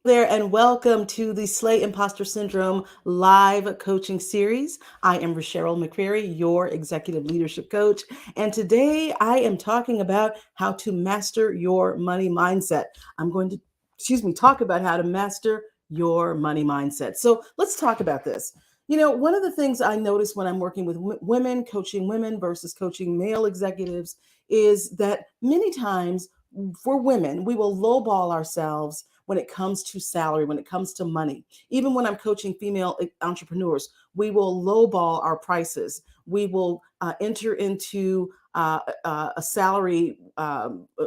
there, and welcome to the Slay Imposter Syndrome live coaching series. I am Cheryl McCreary, your executive leadership coach, and today I am talking about how to master your money mindset. I'm going to, talk about how to master your money mindset. So let's talk about this. One of the things I notice when I'm working with women, coaching women versus coaching male executives, is that many times for women, we will lowball ourselves when it comes to salary, when it comes to money. Even when I'm coaching female entrepreneurs, we will lowball our prices. We will enter into a salary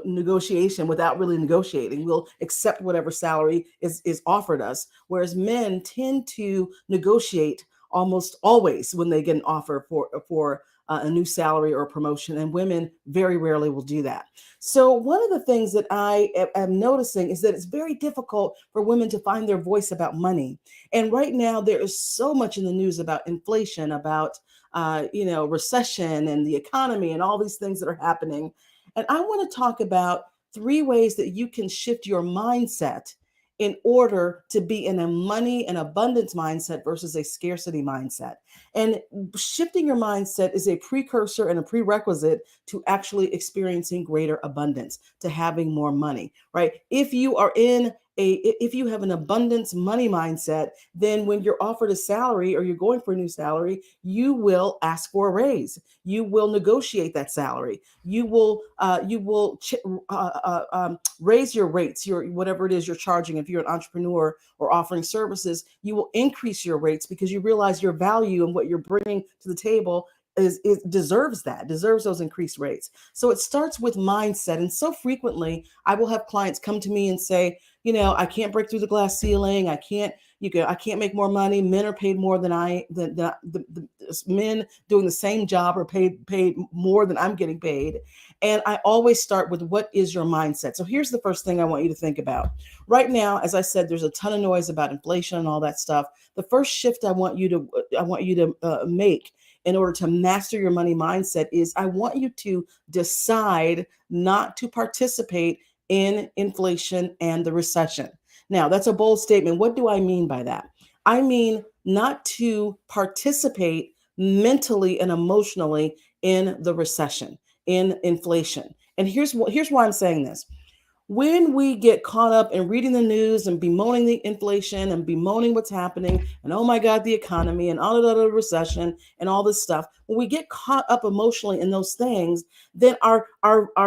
negotiation without really negotiating. We'll accept whatever salary is offered us, whereas men tend to negotiate almost always when they get an offer for a new salary or a promotion, and women very rarely will do that. So one of the things that I am noticing is that it's very difficult for women to find their voice about money. And right now there is so much in the news about inflation, about recession and the economy and all these things that are happening. And I want to talk about 3 ways that you can shift your mindset in order to be in a money and abundance mindset versus a scarcity mindset. And shifting your mindset is a precursor and a prerequisite to actually experiencing greater abundance, to having more money, right? If you have an abundance money mindset, then when you're offered a salary or you're going for a new salary, you will ask for a raise. You will negotiate that salary. You will raise your rates, your whatever it is you're charging. If you're an entrepreneur or offering services, you will increase your rates because you realize your value and what you're bringing to the table deserves those increased rates. So it starts with mindset. And so frequently I will have clients come to me and say, I can't break through the glass ceiling. I can't make more money. Men are paid more than the men doing the same job are paid more than I'm getting paid. And I always start with, what is your mindset? So here's the first thing I want you to think about. Right now, as I said, there's a ton of noise about inflation and all that stuff. The first shift I want you to make in order to master your money mindset is, I want you to decide not to participate in inflation and the recession. Now, that's a bold statement. What do I mean by that? I mean not to participate mentally and emotionally in the recession, in inflation. And here's why I'm saying this. When we get caught up in reading the news and bemoaning the inflation and bemoaning what's happening, and oh my God, the economy and all of the recession and all this stuff, when we get caught up emotionally in those things, then our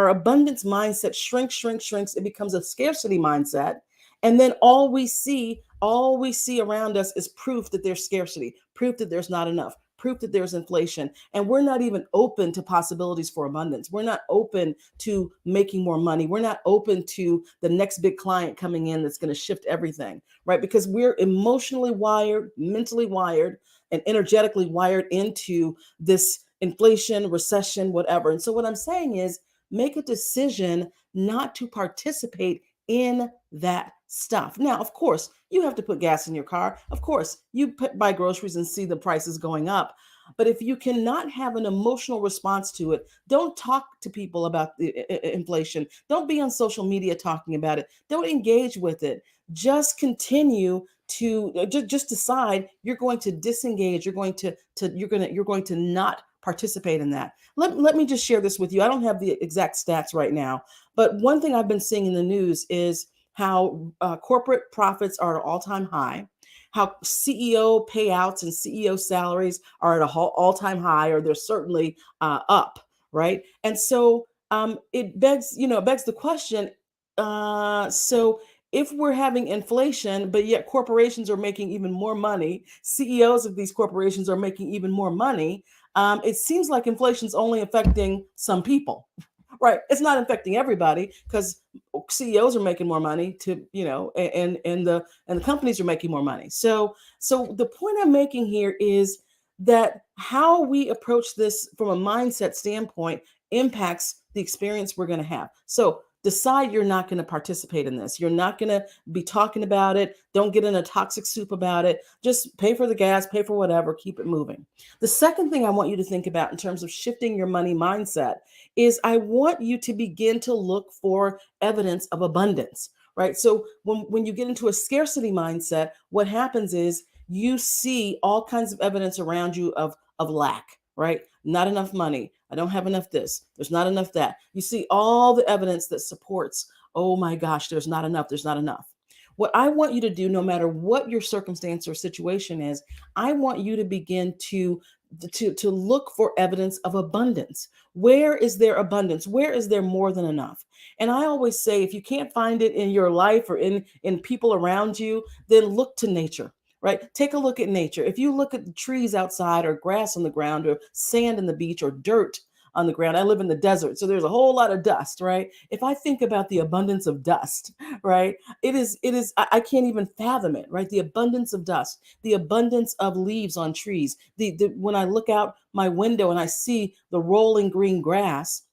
abundance mindset shrinks. It becomes a scarcity mindset. And then all we see around us is proof that there's scarcity, proof that there's not enough, proof that there's inflation. And we're not even open to possibilities for abundance. We're not open to making more money. We're not open to the next big client coming in that's going to shift everything, right? Because we're emotionally wired, mentally wired, and energetically wired into this inflation, recession, whatever. And so what I'm saying is, make a decision not to participate in that stuff. Now, of course, you have to put gas in your car. Of course, buy groceries and see the prices going up. But if you cannot have an emotional response to it, don't talk to people about the inflation. Don't be on social media talking about it. Don't engage with it. Just continue to just decide you're going to disengage. You're going to not participate in that. Let me just share this with you. I don't have the exact stats right now, but one thing I've been seeing in the news is how corporate profits are at an all-time high, how CEO payouts and CEO salaries are at an all-time high, or they're certainly up, right? And so it begs the question. So if we're having inflation, but yet corporations are making even more money, CEOs of these corporations are making even more money, it seems like inflation's only affecting some people. Right. It's not affecting everybody, because CEOs are making more money and the companies are making more money. So the point I'm making here is that how we approach this from a mindset standpoint impacts the experience we're going to have. So decide you're not going to participate in this. You're not going to be talking about it. Don't get in a toxic soup about it. Just pay for the gas, pay for whatever, keep it moving. The second thing I want you to think about in terms of shifting your money mindset is, I want you to begin to look for evidence of abundance, right? So when you get into a scarcity mindset, what happens is you see all kinds of evidence around you of lack, right? Not enough money. I don't have enough this. There's not enough that. You see all the evidence that supports, oh my gosh, there's not enough. There's not enough. What I want you to do, no matter what your circumstance or situation is, I want you to begin to look for evidence of abundance. Where is there abundance? Where is there more than enough? And I always say, if you can't find it in your life or in people around you, then look to nature. Right? Take a look at nature. If you look at the trees outside, or grass on the ground, or sand on the beach, or dirt on the ground. I live in the desert, so there's a whole lot of dust, right? If I think about the abundance of dust, right? I can't even fathom it, right? The abundance of dust, the abundance of leaves on trees. When I look out my window and I see the rolling green grass,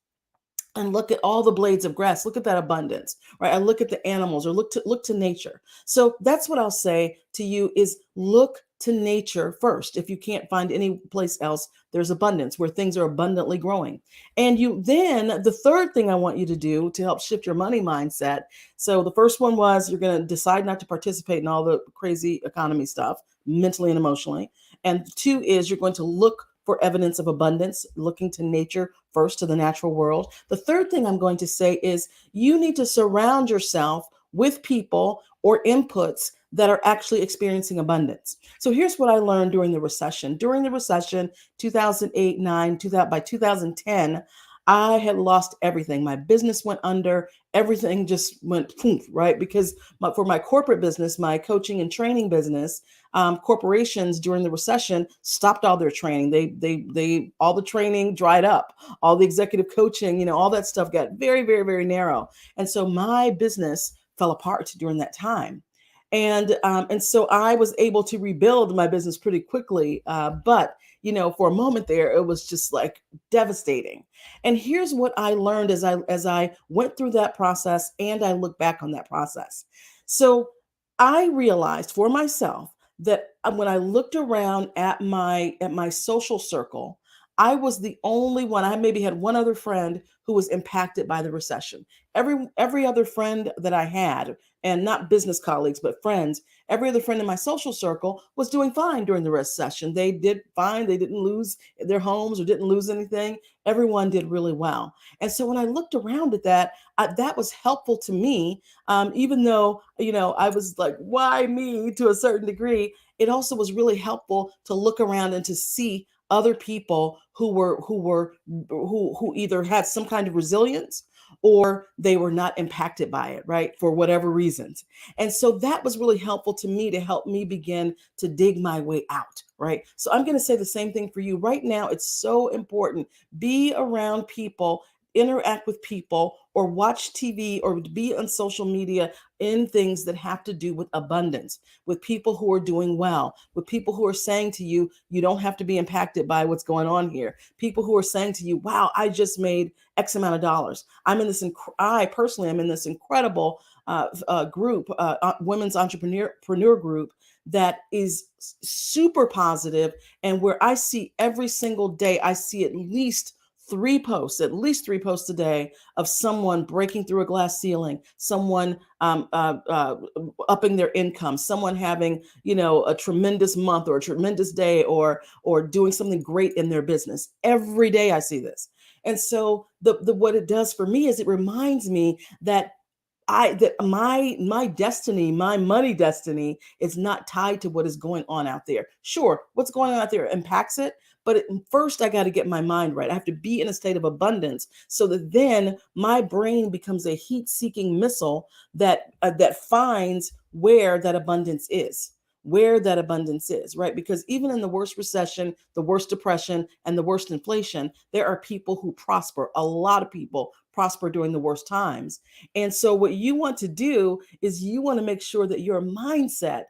and look at all the blades of grass, look at that abundance, right? I look at the animals, or look to nature. So that's what I'll say to you is look to nature first. If you can't find any place else, there's abundance where things are abundantly growing. And you then, the third thing I want you to do to help shift your money mindset. So the first one was, you're going to decide not to participate in all the crazy economy stuff, mentally and emotionally. And two is, you're going to look for evidence of abundance, looking to nature first, to the natural world. The third thing I'm going to say is, you need to surround yourself with people or inputs that are actually experiencing abundance. So here's what I learned during the recession. During the recession, 2008, 9, 2000, by 2010, I had lost everything. My business went under. Everything just went poof, right? Because for my corporate business, my coaching and training business, corporations during the recession stopped all their training. They all the training dried up. All the executive coaching, all that stuff got very, very, very narrow. And so my business fell apart during that time. And so I was able to rebuild my business pretty quickly. But for a moment there, it was just like devastating. And here's what I learned as I went through that process, and I look back on that process. So I realized for myself that when I looked around at my social circle, I was the only one. I maybe had one other friend who was impacted by the recession. Every other friend that I had, and not business colleagues, but friends, every other friend in my social circle was doing fine during the recession. They did fine. They didn't lose their homes or didn't lose anything. Everyone did really well. And so when I looked around at that, that was helpful to me. Even though, I was like, why me, to a certain degree, it also was really helpful to look around and to see other people who either had some kind of resilience, or they were not impacted by it, right? For whatever reasons. And so that was really helpful to me, to help me begin to dig my way out, right? So I'm going to say the same thing for you right now. It's so important. Be around people, interact with people, or watch TV, or be on social media in things that have to do with abundance, with people who are doing well, with people who are saying to you, you don't have to be impacted by what's going on here. People who are saying to you, wow, I just made X amount of dollars. I personally am in this incredible group, women's entrepreneur group, that is super positive, and where I see every single day, I see at least three posts a day of someone breaking through a glass ceiling, someone upping their income, someone having a tremendous month or a tremendous day, or doing something great in their business. Every day I see this. And so the what it does for me is, it reminds me that my destiny, my money destiny, is not tied to what is going on out there. Sure, what's going on out there impacts it, but first I got to get my mind right. I have to be in a state of abundance, so that then my brain becomes a heat-seeking missile that finds where that abundance is. Where that abundance is, right? Because even in the worst recession, the worst depression, and the worst inflation, there are people who prosper. A lot of people prosper during the worst times. And so what you want to do is, you want to make sure that your mindset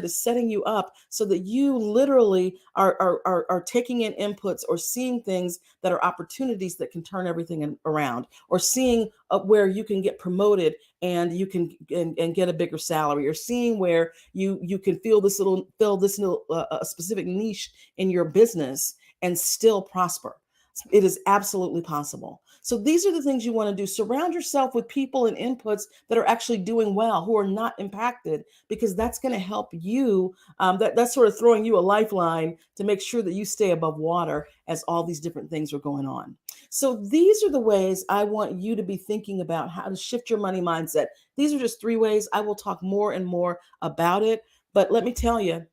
is setting you up so that you literally are taking in inputs, or seeing things that are opportunities that can turn everything around, or seeing where you can get promoted, and you can and get a bigger salary, or seeing where you can fill this little a specific niche in your business and still prosper. It is absolutely possible. So these are the things you want to do. Surround yourself with people and inputs that are actually doing well, who are not impacted, because that's going to help you. That's sort of throwing you a lifeline to make sure that you stay above water as all these different things are going on. So these are the ways I want you to be thinking about how to shift your money mindset. These are just 3 ways. I will talk more and more about it. But let me tell you,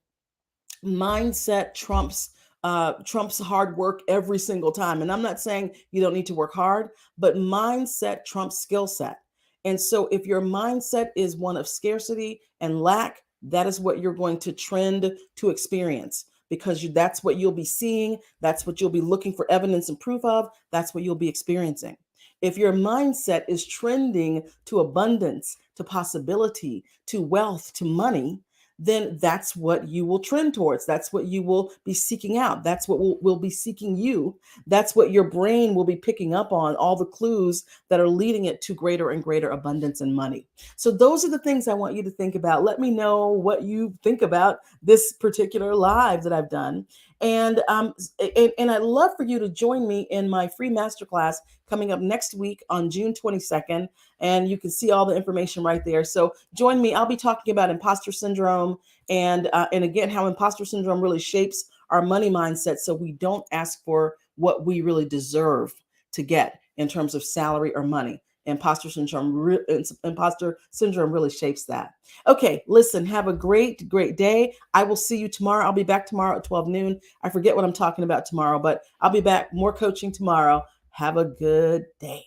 mindset trumps hard work every single time. And I'm not saying you don't need to work hard, but mindset trumps skill set. And so if your mindset is one of scarcity and lack, that is what you're going to trend to experience, because that's what you'll be seeing, that's what you'll be looking for evidence and proof of, that's what you'll be experiencing. If your mindset is trending to abundance, to possibility, to wealth, to money, then that's what you will trend towards. That's what you will be seeking out. That's what will be seeking you. That's what your brain will be picking up on, all the clues that are leading it to greater and greater abundance and money. So those are the things I want you to think about. Let me know what you think about this particular live that I've done. And I'd love for you to join me in my free masterclass coming up next week on June 22nd. And you can see all the information right there. So join me. I'll be talking about imposter syndrome and again, how imposter syndrome really shapes our money mindset, so we don't ask for what we really deserve to get in terms of salary or money. Imposter syndrome really shapes that. Okay, listen, have a great, great day. I will see you tomorrow. I'll be back tomorrow at 12 noon. I forget what I'm talking about tomorrow, but I'll be back. More coaching tomorrow. Have a good day.